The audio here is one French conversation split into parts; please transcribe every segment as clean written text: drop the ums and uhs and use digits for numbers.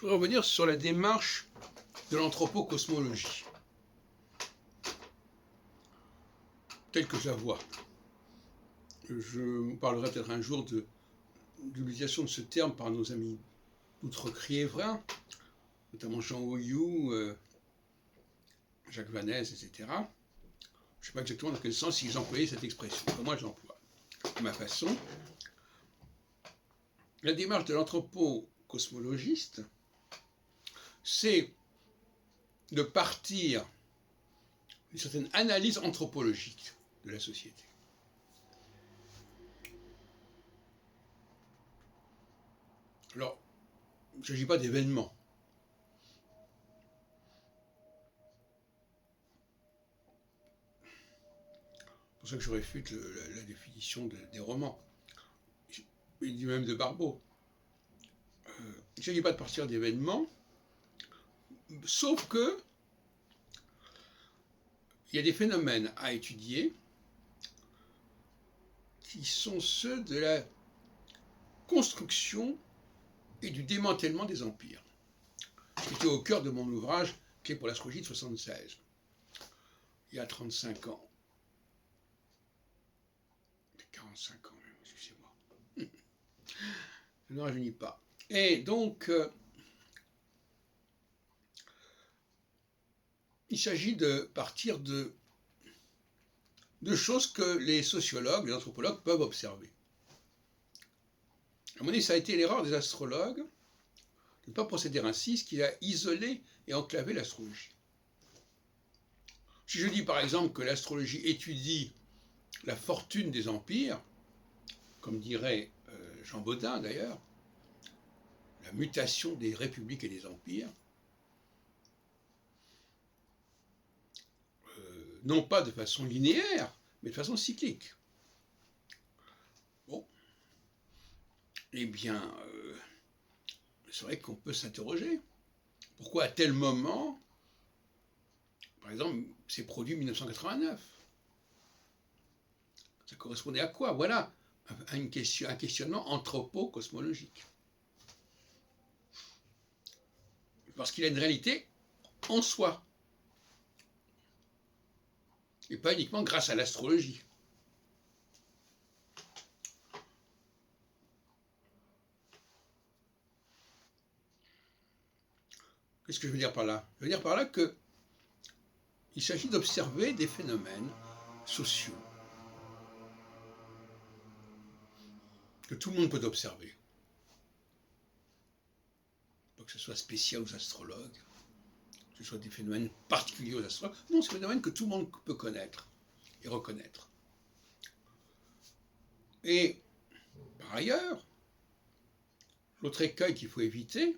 Je voudrais revenir sur la démarche de l'anthropocosmologie, telle que je la vois. Je vous parlerai peut-être un jour de l'utilisation de ce terme par nos amis d'outre-Criévrain, notamment Jean Ouillou, Jacques Vanès, etc. Je ne sais pas exactement dans quel sens ils employaient cette expression. Moi, je l'emploie à ma façon. La démarche de l'anthropocosmologiste, c'est de partir d'une certaine analyse anthropologique de la société. Alors, il ne s'agit pas d'événements. C'est pour ça que je réfute la définition des romans, et du même de Barbeau. Il ne s'agit pas de partir d'événements, sauf que il y a des phénomènes à étudier qui sont ceux de la construction et du démantèlement des empires, qui était au cœur de mon ouvrage Clé pour l'astrologie de 1976, il y a 35 ans. 45 ans même, excusez-moi. Je ne rajeunis pas. Et donc, il s'agit de partir de choses que les sociologues, les anthropologues peuvent observer. À mon avis, ça a été l'erreur des astrologues de ne pas procéder ainsi, ce qui a isolé et enclavé l'astrologie. Si je dis par exemple que l'astrologie étudie la fortune des empires, comme dirait Jean Bodin d'ailleurs, la mutation des républiques et des empires, non pas de façon linéaire, mais de façon cyclique. Bon, eh bien, c'est vrai qu'on peut s'interroger. Pourquoi à tel moment, par exemple, c'est produit 1989 ? Ça correspondait à quoi ? Voilà un questionnement anthropo-cosmologique. Parce qu'il a une réalité en soi, et pas uniquement grâce à l'astrologie. Qu'est-ce que je veux dire par là ? Je veux dire par là qu'il s'agit d'observer des phénomènes sociaux que tout le monde peut observer. Pas que ce soit spécial aux astrologues, que ce soit des phénomènes particuliers aux astrologues. Non, c'est des phénomènes que tout le monde peut connaître et reconnaître. Et par ailleurs, l'autre écueil qu'il faut éviter,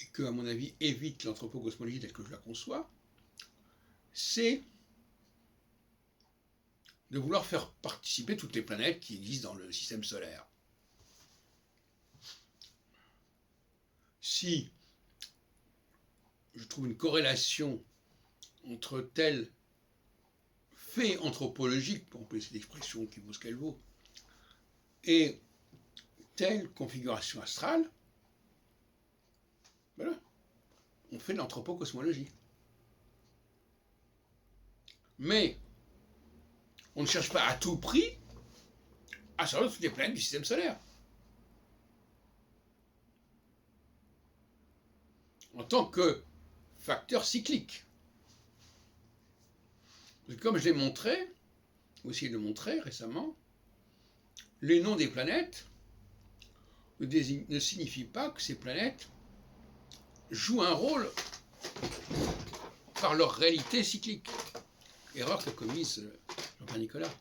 et que, à mon avis, évite l'anthropocosmologie telle que je la conçois, c'est de vouloir faire participer toutes les planètes qui existent dans le système solaire. Si je trouve une corrélation entre tel fait anthropologique, pour employer cette expression qui vaut ce qu'elle vaut, et telle configuration astrale, voilà, on fait de l'anthropocosmologie. Mais on ne cherche pas à tout prix à savoir toutes les planètes du système solaire. En tant que facteur cyclique. Comme je l'ai montré, ou essayé de le montrer récemment, les noms des planètes ne signifient pas que ces planètes jouent un rôle par leur réalité cyclique. Erreur qu'a commise Jean-Pierre Nicolas.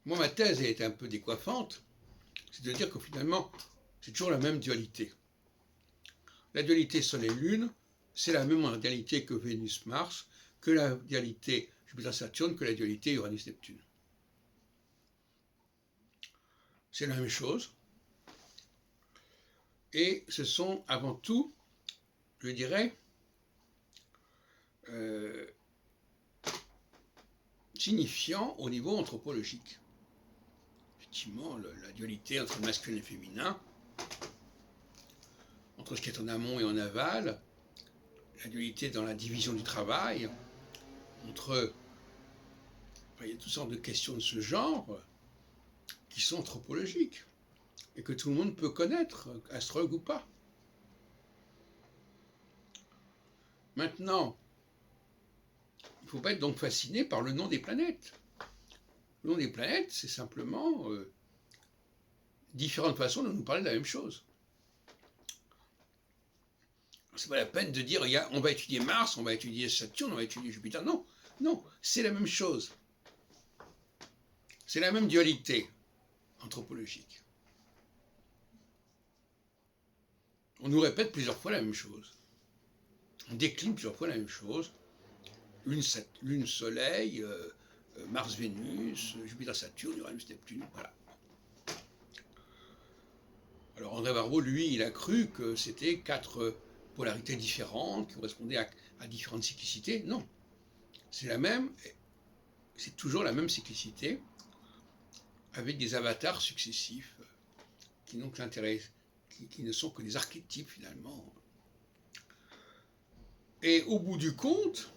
Moi, ma thèse est un peu décoiffante, c'est de dire que finalement, c'est toujours la même dualité. La dualité Soleil-Lune, c'est la même dualité que Vénus-Mars, que la dualité Jupiter-Saturne, que la dualité Uranus-Neptune. C'est la même chose. Et ce sont avant tout, je dirais, signifiants au niveau anthropologique. Effectivement, la dualité entre le masculin et le féminin, entre ce qui est en amont et en aval, la dualité dans la division du travail, entre... Enfin, il y a toutes sortes de questions de ce genre qui sont anthropologiques et que tout le monde peut connaître, astrologue ou pas. Maintenant, il ne faut pas être donc fasciné par le nom des planètes. Le nom des planètes, c'est simplement différentes façons de nous parler de la même chose. C'est pas la peine de dire, on va étudier Mars, on va étudier Saturne, on va étudier Jupiter. Non, non, c'est la même chose. C'est la même dualité anthropologique. On nous répète plusieurs fois la même chose. On décline plusieurs fois la même chose. Lune, Soleil, Mars, Vénus, Jupiter, Saturne, Uranus, Neptune, voilà. Alors André Barbeau, lui, il a cru que c'était 4 polarités différentes qui correspondaient à différentes cyclicités. Non, c'est la même, c'est toujours la même cyclicité, avec des avatars successifs qui n'ont que l'intérêt, qui ne sont que des archétypes finalement. Et au bout du compte,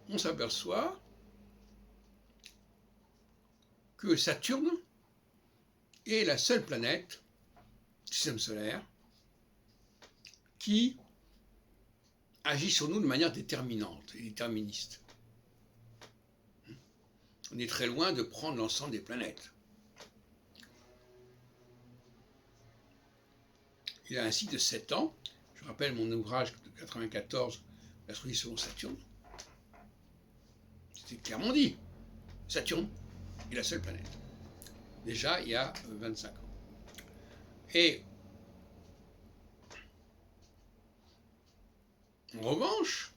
on s'aperçoit que Saturne est la seule planète du système solaire qui agit sur nous de manière déterminante et déterministe. On est très loin de prendre l'ensemble des planètes. Il a un cycle de 7 ans. Je rappelle mon ouvrage de 1994, L'astrologie selon Saturne. C'était clairement dit. Saturne est la seule planète. Déjà, il y a 25 ans. Et en revanche,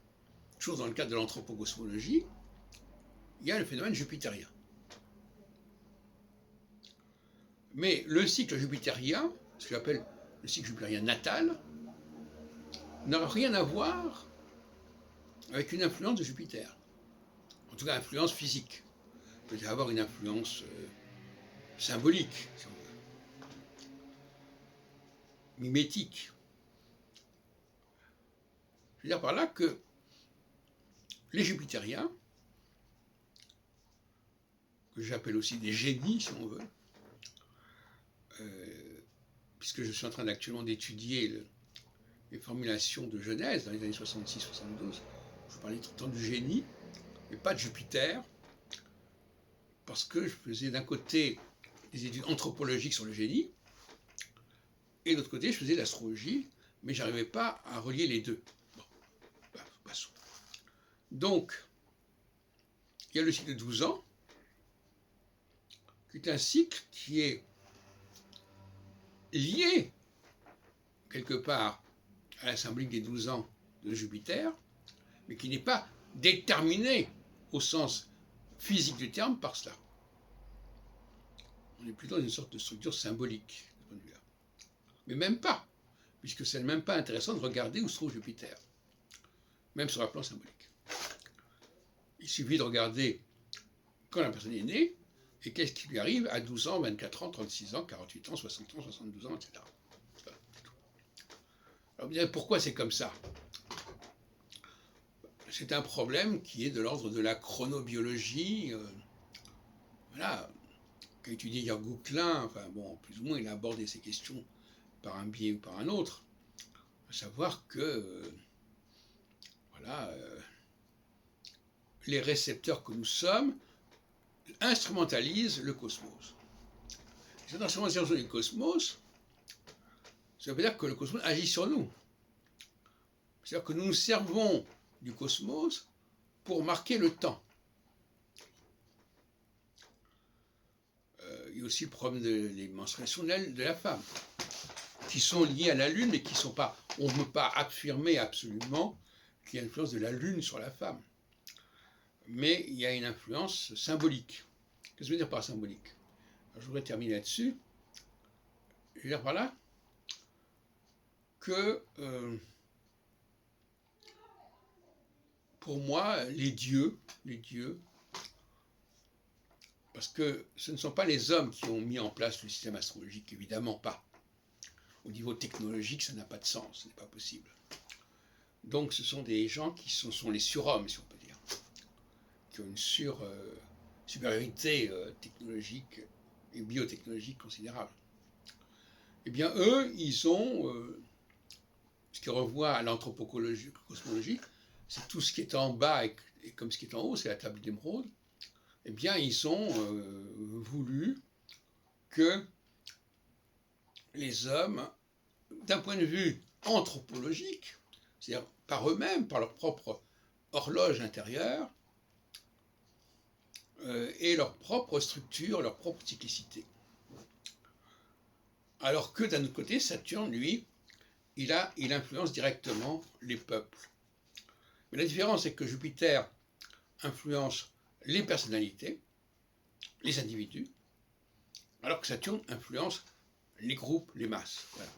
toujours dans le cadre de l'anthropocosmologie, il y a le phénomène jupitérien. Mais le cycle jupitérien, ce que j'appelle le cycle jupitérien natal, n'a rien à voir avec une influence de Jupiter. En tout cas, influence physique. Il peut y avoir une influence symbolique, si on veut. Mimétique. Je veux dire par là que les jupitériens, que j'appelle aussi des génies, si on veut, puisque je suis en train actuellement d'étudier les formulations de Genèse dans les années 66-72, je parlais tout le temps du génie, mais pas de Jupiter, parce que je faisais d'un côté des études anthropologiques sur le génie, et de l'autre côté, je faisais de l'astrologie, mais je n'arrivais pas à relier les deux. Bon, passons. Donc, il y a le cycle de 12 ans, qui est un cycle qui est lié, quelque part, à la symbolique des 12 ans de Jupiter, mais qui n'est pas déterminé au sens physique du terme par cela. On est plutôt dans une sorte de structure symbolique, de ce point de vue-là. Mais même pas, puisque c'est même pas intéressant de regarder où se trouve Jupiter, même sur un plan symbolique. Il suffit de regarder quand la personne est née, et qu'est-ce qui lui arrive à 12 ans, 24 ans, 36 ans, 48 ans, 60 ans, 72 ans, etc. Voilà, c'est tout. Alors vous direz, pourquoi c'est comme ça? C'est un problème qui est de l'ordre de la chronobiologie, voilà, qu'a étudié Jörg Klein, enfin bon, plus ou moins il a abordé ces questions par un biais ou par un autre, à savoir que, voilà, les récepteurs que nous sommes instrumentalisent le cosmos. Cette instrumentalisation du cosmos, ça veut dire que le cosmos agit sur nous. C'est-à-dire que nous nous servons du cosmos pour marquer le temps. Il y a aussi le problème des menstruations de la femme, qui sont liées à la Lune, mais qui ne sont pas... On ne peut pas affirmer absolument qu'il y a une influence de la Lune sur la femme. Mais il y a une influence symbolique. Qu'est-ce que je veux dire par symbolique? Alors, je voudrais terminer là-dessus. Je veux dire par là que, pour moi, les dieux, parce que ce ne sont pas les hommes qui ont mis en place le système astrologique, évidemment pas. au niveau technologique, ça n'a pas de sens, ce n'est pas possible. Donc ce sont des gens qui sont les surhommes, si on peut dire, qui ont une supériorité technologique et biotechnologique considérable. Eh bien, eux, ils ont, ce qui renvoie à l'anthropologie, cosmologie, c'est tout ce qui est en bas et comme ce qui est en haut, c'est la table d'émeraude. Eh bien, ils ont voulu que les hommes, d'un point de vue anthropologique, c'est-à-dire par eux-mêmes, par leur propre horloge intérieure, aient leur propre structure, leur propre cyclicité. Alors que d'un autre côté, Saturne, lui, il influence directement les peuples. Mais la différence, c'est que Jupiter influence les personnalités, les individus, alors que Saturne influence les groupes, les masses. Voilà.